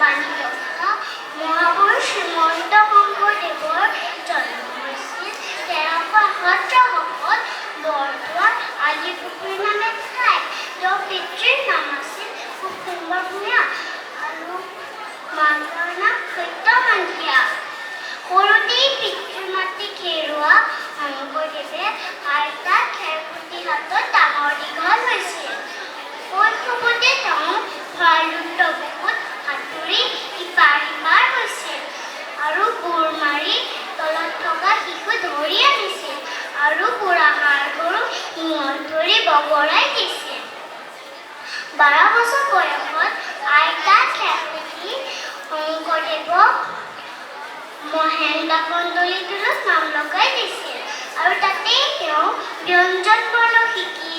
বাণী ৰচা মহাপুৰুষ শ্ৰীমন্ত শংকৰদেৱৰ জন্ম হৈছিল 1317 বৰদোৱাৰ আলিপুখুৰী নামে ঠাইত। তেওঁৰ পিতৃৰ নাম আছিল কুসুম্বৰ ভূঞা আৰু মাকৰ নাম সত্যমন্দিয়া। সৰুতেই পিতৃ মাতৃক হেৰুৱা শংকৰদেৱে আইতাক খেৰখুটিহাটত ডাঙৰ দীঘল হৈছিল। শৈশৱতে তেওঁ ভঁৰালুদ্ধ বুকুত সাঁতুৰি ইপাৰ সিপাৰ হৈছিল আৰু বুৰ মাৰি তলত থকা শিশু ধৰি আনিছিল আৰু বুঢ়া ষাঁড় গৰু শিঙত ধৰি বগৰাই দিছিল। 12 বছৰ বয়সত আইতাক খেৰখুটি শংকৰদেৱক মহেন্দ্ৰ কন্দলীটোলত নাম লগাই দিছিল আৰু তাতেই তেওঁ ব্যঞ্জন বৰ্ণ শিকি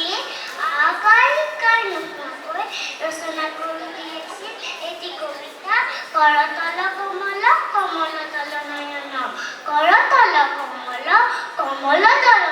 আকাৰ ইকাৰ নোহোৱাকৈ ৰচনা কৰি উলিয়াইছিল এটি কবিতা কৰতল কমল কমল দল নয়ন কৰতল কমল কমল দল